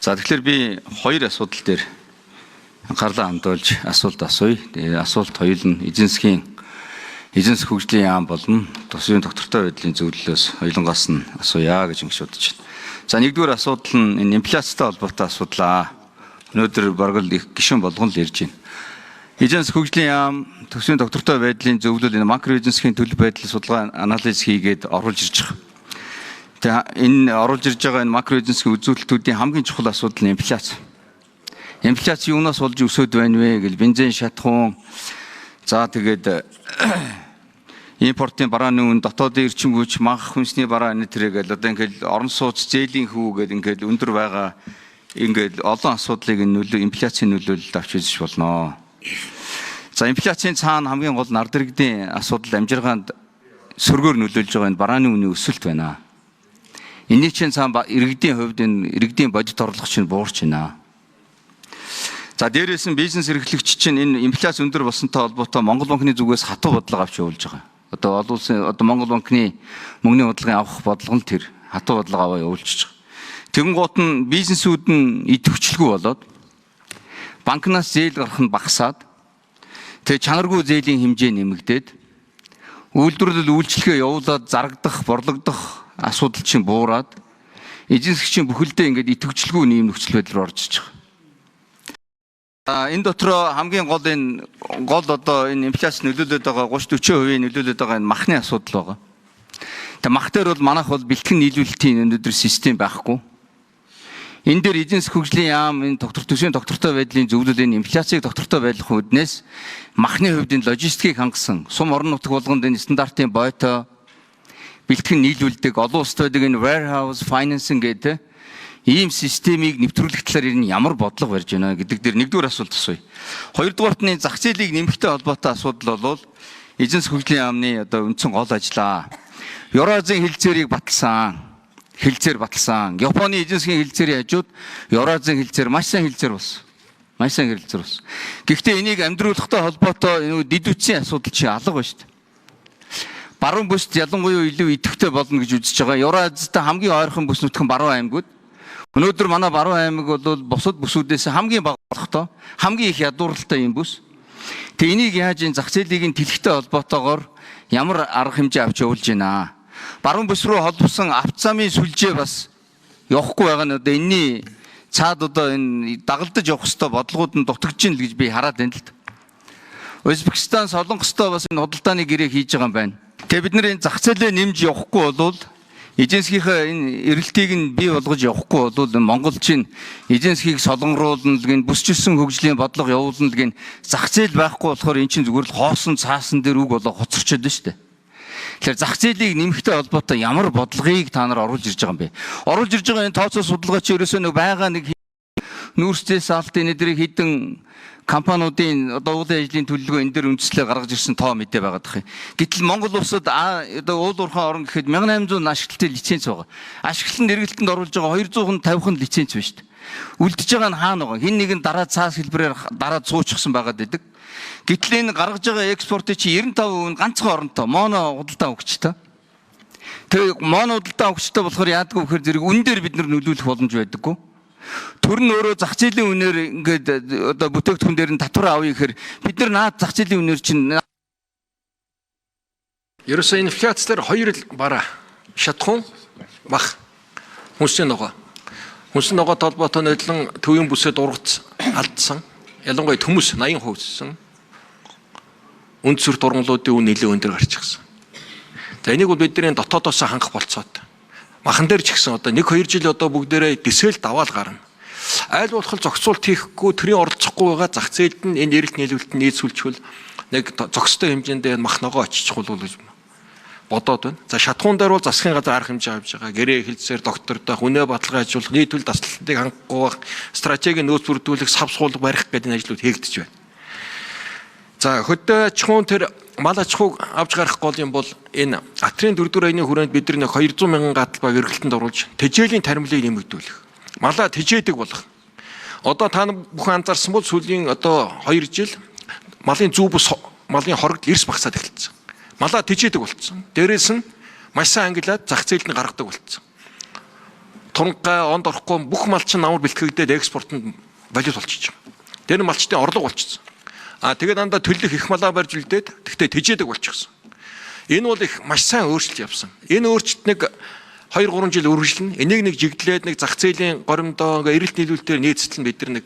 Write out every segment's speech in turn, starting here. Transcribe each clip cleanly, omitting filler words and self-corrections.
За тэгэхээр би хоёр асуудал дээр анхаарлаа хандуулж асуулт асууя. Тэгээ асуулт хоёул нь эзэн засгийн хөгжлийн яам болон төсвийн доктортой байдлын зөвлөлөөс хоёулангаас нь асууя гэж ингэ шуудаж байна. За нэгдүгээр асуудал нь энэ инфляцтай холбоотой асуудлаа. Өнөөдөр бараг л их гишүүн болгон л ярьж байна. Эзэн засгийн хөгжлийн яам төсвийн доктортой байдлын зөвлөл энэ макро эзэн засгийн төлөв байдлын судалгаа анализ хийгээд оруулж ирж байгаа. Тэгээ энэ оруулж ирж байгаа энэ макро эзэн засгийн үзүүлэлтүүдийн хамгийн чухал асуудал нь инфляц. Инфляц юунаас болж өсөд байна вэ гэж бензин шатхуун за тэгээд импортын барааны үн дотоодын эрчим хүч мах хүнсний бараа энэ тэрэг л одоо ингээд орон сууц зээлийн хүү гэдэг ингээд өндөр байгаа ингээд олон асуудлыг инфляцийн нөлөөлөлд авч үзэж болно. За инфляцийн цаана хамгийн гол нь ард иргэдийн асуудал амжиргаанд сөргөөр нөлөөлж байгаа энэ барааны үнийн өсөлт байна. Энийг чинь цаана иргэдийн хувьд энэ иргэдийн бодит орлого чинь буурч байна. За дээрээс нь бизнес эрхлэгч чинь энэ инфляц өндөр болсонтой холбоотой Монгол банкны зүгээс хатуу бодлого авч явуулж байгаа. Одоо олон улсын Монгол банкны мөнгөний бодлогын авах бодлого нь тэр хатуу бодлого аваа явуулчихж байгаа. Тэгэнгუут нь бизнесүүд нь идэвхжлгүй болоод банкнаас зээл гарах нь багасаад тэгээ чанаргүй зээлийн хэмжээ нэмэгдээд үйлдвэрлэл үйлчлэгээ явуулаад зарагдах, борлогдох асуудал чинь буураад эзэн засгийн бүхэлдээ ингээд идэвхжлгүй нийгэм нөхцөл байдал руу орж иж байгаа. Энэ дотроо хамгийн гол одоо энэ инфляц нөлөөлөд байгаа 30-40% нөлөөлөд байгаа энэ махны асуудал байгаа. Тэгээ мах дээр бол манайх бол бэлтгэн нийлүүлэлтийн өнөөдөр систем байхгүй. Энэ дээр эзэн засгийн хөгжлийн яам энэ төсвийн доктортой байдлын зөвлөл энэ инфляцийг доктортой байлгах үүднээс махны хувьд энэ логистикийг хангасан сум орон нутаг болгонд энэ стандартын бойтоо бэлтгэн нийлүүлдэг олон улсад байдаг энэ warehouse financing гэдэг ийм системийг нэвтрүүлэх талаар энэ ямар бодлого барьж байна гэдэг дээр нэгдүгээр асуулт асууя. Хоёрдугаарт нь зах зээлийг нэмэхтэй холбоотой асуудал бол эзэн засгийн хөгжлийн яамны одоо үндсэн гол ажлаа. Евразийн хэлцээрийг баталсан. Японы эзэн засгийн хэлцээрийн хажууд Евразийн хэлцээр маш сайн хэлцээр болсон. Гэхдээ энийг амьдруулахтай холбоотой дэд үтсийн асуудал чи алга байна шүү дээ. Баруун бүсд ялангуяа илүү идэвхтэй болно гэж үзэж байгаа. Евразтай хамгийн ойрхон бүс нутгийн баруун аймагуд өнөөдөр манай баруун аймаг бол бусад бүсүүдээс хамгийн бага болохтой, хамгийн их ядууралтай юм бүс. Тэгээ энийг яаж энэ зах зээлийг тэлэхтэй холбоотойгоор ямар арга хэмжээ авч явуулж байна. Баруун бүс рүү холбосон авто замын сүлжээ бас явахгүй байгаа нь одоо энэний цаад одоо энэ дагалдаж явах хэвээр бодлогууд нь дутагдж байна л гэж би хараад байна л. Узбекистан, Солонгостой бас энэ худалдааны гэрээ хийж байгаа юм байна. Тэгээ бид нэр энэ зах зээлээ нэмж явахгүй бол эзэн засгийнхаа энэ эрэлтийг нь бий болгож явахгүй бол монголчин эзэн засгийг солонгоруулна гэн бүсчилсэн хөгжлийн бодлого явуулна гэн зах зээл байхгүй болохоор эн чинь зүгээр л хоосон цаасан дээр үг болоо хоцорчод байна шүү дээ. Тэгэхээр зах зээлийг нэмэхтэй холбоотой ямар бодлогыг та нар оруулж ирж байгаа юм бэ? Оруулж ирж байгаа энэ тооцоо судалгаа чи ерөөсөө байгаа нэг нүүрсээс алт энэ дэрийг хідэн компаниудын одоо уулын ажлын төлөлгөө энэ дээр үндэслэл гаргаж ирсэн тоо мэдээ байгаад тах юм. Гэтэл Монгол улсад одоо уул уурхайн орн гэхэд 1800 ашиглалтын лиценз байгаа. Ашиглалтанд эргэлтэнд оруулж байгаа 250 лиценз байна шүү дээ. Үлдэж байгаа нь хаана байгаа? Хин нэг нь дараа цаас хэлбэрээр дараа зуучихсан байгаад байдаг. Гэтэл энэ гаргаж байгаа экспортын чи 95% ганцхан оронтой моно худалдаа өгчтэй. Тэгээ моно худалдаа өгчтэй болохоор яадгүй вэхээр зэрэг үн дээр бид нар нөлөөлөх боломж байдаггүй. Төр нь өөрөө зах зээлийн үнээр ингээд одоо бүтээгдэхүүн дээр нь татвар авъя гэхээр бид нар наад зах зээлийн үнээр чинь ерөөсөө инфляцлаар хоёр л бараа шатхуун мах хүнсний ногоо толботой нодлон төвийн бүсэд ургац алдсан ялангуяа төмөс 80% өссөн үндсүр дургуулуудын үн нэлээд өндөр гарч ирсэн. За энийг бол бидний дотоодоос хангах болцоод махан дээр ч гэсэн одоо 1-2 жил одоо бүгдээрээ дэсэл даваал гарна. Айл болох зохицуулт хийхгүй төрийн оролцохгүй байгаа зах зээлд нь энэ эрэлт нийлүүлэлт нийцүүлчихвэл нэг зохистой хэмжээндээ мах ногоо очичих болов гэж бодоод байна. За шатхуун дээр бол засгийн газар арга хэмжээ авч байгаа. Гэрээ хэлцээр доктортой хүнээ баталгаа ажиллуулах, нийтүүл таслалтыг хангахгүй байх, стратегийн нөөц бүрдүүлэх, сав суулга барих гэдэг ажлууд хийгдэж байна. За хөдөө аж ахуйн тэр мал аж ахуйг авч гарах гол юм бол энэ атрын 4 аяны хүрээнд бид нэг 200 мянган гадал баг эргэлтэнд оруулж тэжээлийн таримлыг нэмэгдүүлэх. Малаа тэжээдэг болох. Одоо та бүхэн анзаарсан бол сүүлийн одоо 2 жил малын зүү бус малын хорогд эрс багасаад эхэлсэн. Малаа тэжээдэг болцсон. Дээрээс нь маш сайн ангилаад зах зээлд нь гаргадаг болцсон. туранхай, онд орохгүй бүх мал чинь намар бэлтгэгдээд экспортод валют болчихж байгаа. Тэр малчтын орлого болчихсон. Тэгээд дандаа төлөх их малаа барьж үлдээд тэгтээ тэжээдэг болчихсон. Энэ бол их маш сайн өөрчлөлт явсан. Энэ өөрчлөлт нэг 2-3 жил үргэлжлэнэ. Энийг нэг жигдлээд нэг зах зээлийн горимдоо эрэлт нийлүүлэлтээр нийцэтэл бид нар нэг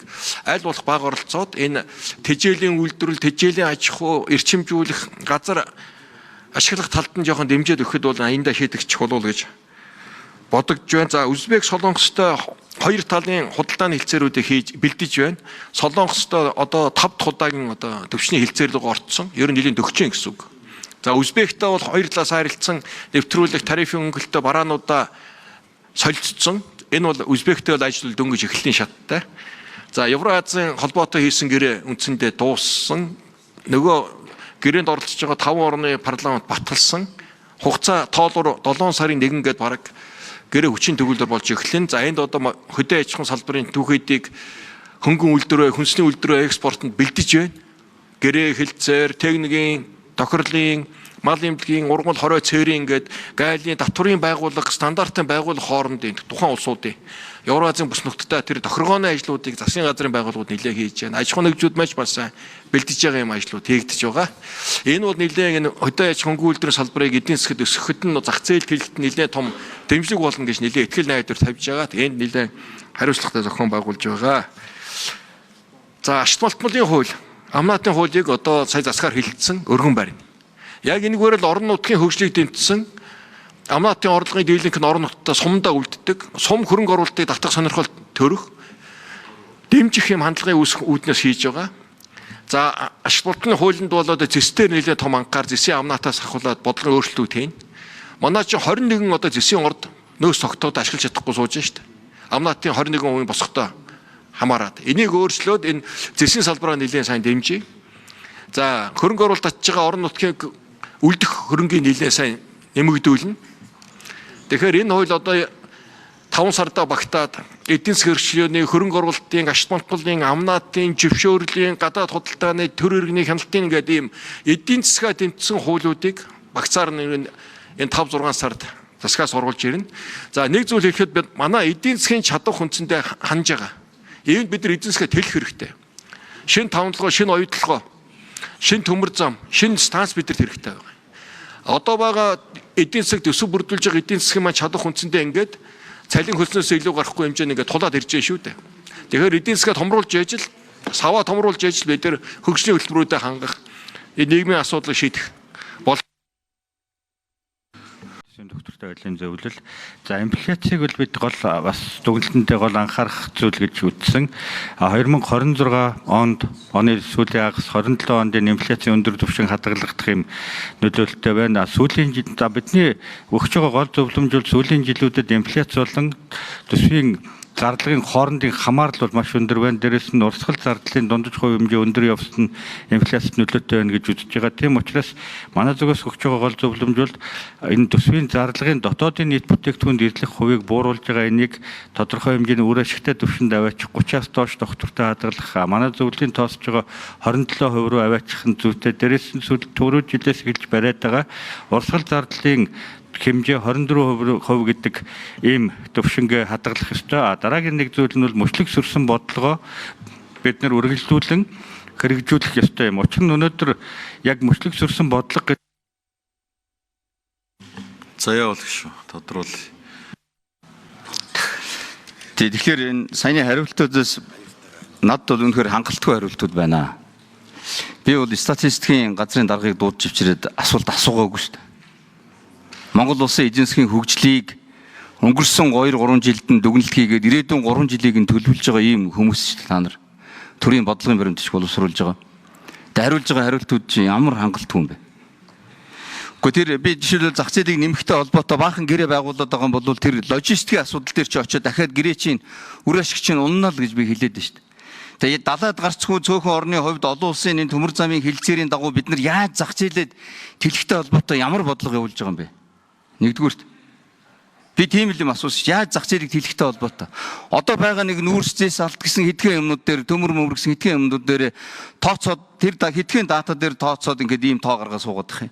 аль болох бага оролцоод энэ тэжээлийн үйлдвэрлэл, тэжээлийн аж ахуй эрчимжүүлэх газар ашиглах талд нь жоохон дэмжиж өгөхөд бол аяндаа шийдэгч болов гэж бодогдож байна. За Узбек Солонгостой хоёр талын худалдааны хэлцээрүүдийг хийж бэлдэж байна. Солонгостой одоо 5 дахь удаагийн одоо төвчний хэлцээр рүү орцсон. Ер нь нэлийн дөгчөн гэсэн үг. За Узбектэй бол хоёр талаас харилцсан нэвтрүүлэх тарифын өнгөлтөд бараануудаа солилцсон. Энэ бол Узбектэй бол ажил дөнгөж эхлэлийн шаттай. За Евразийн холбоотой хийсэн гэрээ үндсэндээ дууссан. Нөгөө гэрээнд оролцож байгаа 5 орны парламент баталсан. Хугацаа тоолоор 7 сарын 1 гээд бараг гэрээ хүчин төгөлдөр болж эхлэн. За энд одоо хөдөө аж ахуйн салбарын түүхийдийг хөнгөн үйлдвэрөө, хүнсний үйлдвэрөө экспортод бэлдэж байна. Гэрээ хэлцээр, техникийн, тохирлын, мал эмнэлгийн, ургамал хорой цээрийн ингээд гайлын татврын байгууллага, стандартын байгууллага хоорондын тухайн улсуудын Евразийн бүс нутагтаа тэр тохиргооны ажлуудыг засгийн газрын байгууллагууд нэлээд хийж байна. Аж ахуйн нэгжүүд маш сайн бэлдэж байгаа юм ажлууд хийгдэж байгаа. Энэ бол нэлээд энэ хөдөө аж ахуйн үйлдвэрийн салбарыг эдийн засгад өсгөхөд нь зах зээл хэлэлт нэлээд том дэмжлэг болно гэж нэлээд ихтгэл найдвар тавьж байгаа. Энд нэлээд хариуцлагатай зохион байгуулж байгаа. За ашт малтмалын хууль, амнаатын хуулийг одоо сая засгаар хэлэлцсэн өргөн барина. Яг энэгээр л орон нутгийн хөгжлийг дэмжсэн амнаатын орлогын дийлэнх нь орон нутгад сумдаа үлддэг. Сум хөрөнгө оруулалтыг татах сонирхол төрөх дэмжих юм хандлагын үүсэх үүднээс хийж байгаа. За ашт малтмалын хуулинд бол одоо зэстээр нэлээд том анхаар зэсийн амнаатаас ахуулаад бодлогын өөрчлөлтүүд хийн. Манай чинь 21 одоо зэсийн орд нөөц тогтоод ашиглаж чадахгүй сууж байна шүү дээ. Амнаатын 21% босгохдоо хамаарад. Энийг өөрчлөөд энэ зэсийн салбараа нэлээд сайн дэмжиж. За хөрөнгө оруулалт татж байгаа орон нутгийн үлдэх хөрөнгийн нэлээд сайн нэмэгдүүлнэ. Тэгэхээр энэ хууль одоо 5 сарда багтаад эдийн засгийн хэрэгжлөөний хөрөнгө оруулалтын, ашт малтмалын, амнаатын, зөвшөөрлийн, гадаад худалдааны, төр иргэний хяналтын гэдэг ийм эдийн засгаа дэмжсэн хуулиудыг багцаар энэ 5-6 сард засгаас оруулж ирнэ. За нэг зүйл хэлэхэд бид манай эдийн засгийн чадвар хүнсэндээ ханж байгаа. Энд бид нар эдийн засгаа тэлэх хэрэгтэй. Шинэ тавталгоо, шинэ оюутлогоо, шинэ төмөр зам, шинэ станц бидэнд хэрэгтэй байгаа. Одоо байгаа эдийн засаг төсөв бүрдүүлж байгаа эдийн засгийн маань чадвар хүнсэндээ ингээд цалин хөлснөөс илүү гарахгүй хэмжээнд ингээд тулаад ирж байгаа шүү дээ. Тэгэхээр эдийн засгаа томруулж яж л, саваа томруулж яж л бид нар хөгжлийн хөтөлбөрүүдэд хангах, нийгмийн асуудлыг шийдэх бол доктортой байдлын зөвлөл. За инфляцийг бол бид гол бас дүгнэлтэндээ гол анхаарах зүйл гэж үзсэн. 2026 онд оны сүүлийн хагас 27 онд инфляцийн өндөр түвшин хадгалагдах юм нөлөөлөлттэй байна. Сүүлийн за бидний өгч байгаа гол зөвлөмжүүд сүүлийн жилүүдэд инфляц болон төсвийн зарлагын хоорондын хамаарал бол маш өндөр байна. Дээрээс нь урсгал зардлын дундаж хувь хэмжээ өндөр явсан инфляцид нөлөөтэй байна гэж үзэж байгаа. Тийм учраас манай зүгээс өгч байгаа гол зөвлөмж бол энэ төсвийн зарлагын дотоодын нийт бүтээгдэхүүнд эзлэх хувийг бууруулж байгаа энийг тодорхой хэмжээний үр ашигтай түвшинд аваачих 30-аас доош доктортой хадгалах манай зөвлөлийн тоосч байгаа 27% руу аваачих нь зүйтэй. Дээрээс нь түрүү жилээс эхэлж бариад байгаа урсгал зардлын хэмжээ 24% гэдэг ийм төвшингээ хадгалах ёстой. Дараагийн нэг зүйл нь бол мөчлөг сөрсөн бодлогоо бид нар үргэлжлүүлэн хэрэгжүүлэх ёстой юм. Учир нь өнөөдөр яг мөчлөг сөрсөн бодлого заяа бол шүү. Тодруулъя. Тэгэхээр энэ саяны хариултуудаас над бол үнэхээр хангалтгүй хариултууд байна. Би бол статистикийн газрын даргыг дуудаж ивчрээд асуулт асуугаагүй шүү дээ. Монгол улсын эдийн засгийн хөгжлийг өнгөрсөн 2-3 жилд нь дүгнэлт хийгээд ирээдүйн 3 жилийг нь төлөвлөж байгаа ийм хүмүүс шүү дээ та нар. Төрийн бодлогын баримтч боловсруулж байгаа. Хариулж байгаа хариултууд чинь ямар хангалтгүй юм бэ? Гэхдээ тэр би жишээлбэл зах зээлийг нэмэхтэй холбоотой баахан гэрээ байгуулад байгаа юм бол тэр логистикийн асуудал дээр чи очиод дахиад гэрээ чинь үр ашиг чинь унана л гэж би хэлээд байна шүү дээ. Тэгээд далаад гарцгүй цөөхөн орны хувьд олон улсын энэ төмөр замын хэлцээрийн дагуу бид нар яаж зах зээлээд тэлхтэй холбоотой ямар бодлого явуулж байгаа юм бэ? Нэгдүгürt би тийм л юм асууж яаж зах зээлийг тэлэхтэй холбоотой. Одоо байгаа нэг нүүрсээс алт гэсэн хэдхэн юмнууд дээр төмөр мөмөр гэсэн хэдхэн юмнууд дээр тооцоод тэр хэдхэн дата дээр тооцоод ингээд ийм тоо гаргаа суугаад их юм.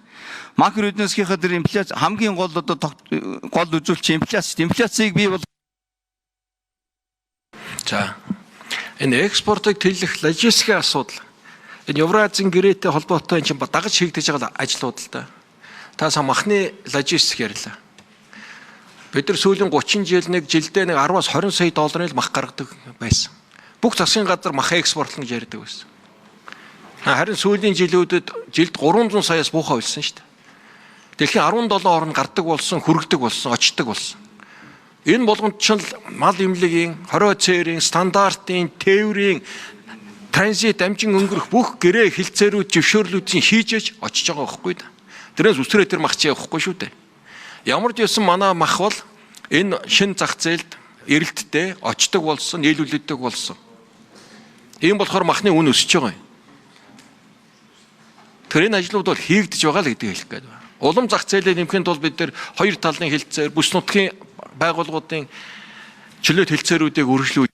Макро эдийн засгийнхаа тэр инфляц хамгийн гол одоо гол үзүүлэлт инфляц. Инфляцийг би бол За энэ экспортыг тэлэх логистикийн асуудал. Энэ Евразийн гэрээтэй холбоотой энэ чинь дагаж хийгдэж байгаа ажлууд л да. Та сая махны логистик ярьлаа. Бид нар сүүлийн 30 жил нэг жилдээ нэг 10-аас 20 сая долларын л мах гаргадаг байсан. Бүх засгийн газар мах экспортлно гэж ярьдаг байсан. Харин сүүлийн жилүүдэд жилд 300 саяас буухаа болсон шүү дээ. Дэлхийн 17 орнд гардаг болсон, хүргэдэг болсон, очдог болсон. Энэ болгонд ч мал имлэгийн, хорио цээрийн, стандартын, тээврийн транзит амжин өнгөрөх бүх гэрээ хилцээрүүд, зөвшөөрлүүдийн хийжээж очиж байгаа байхгүй да. Тэрнээс үсрээ тэр мах чи явахгүй шүү дээ. Ямар ч байсан манай мах бол энэ шин зах зээлд эрэлттэй очдог болсон, нийлүүлэгддэг болсон. Ийм болохоор махны үн өсөж байгаа юм. Тэр энэ ажлууд бол хийгдэж байгаа л гэдгийг хэлэх гээд байна. Улам зах зээлээ нэмэхэд бол бид нар хоёр талын хилцээр бүс нутгийн байгууллагуудын чөлөөт хилцээрүүдийг үргэлжлүүлж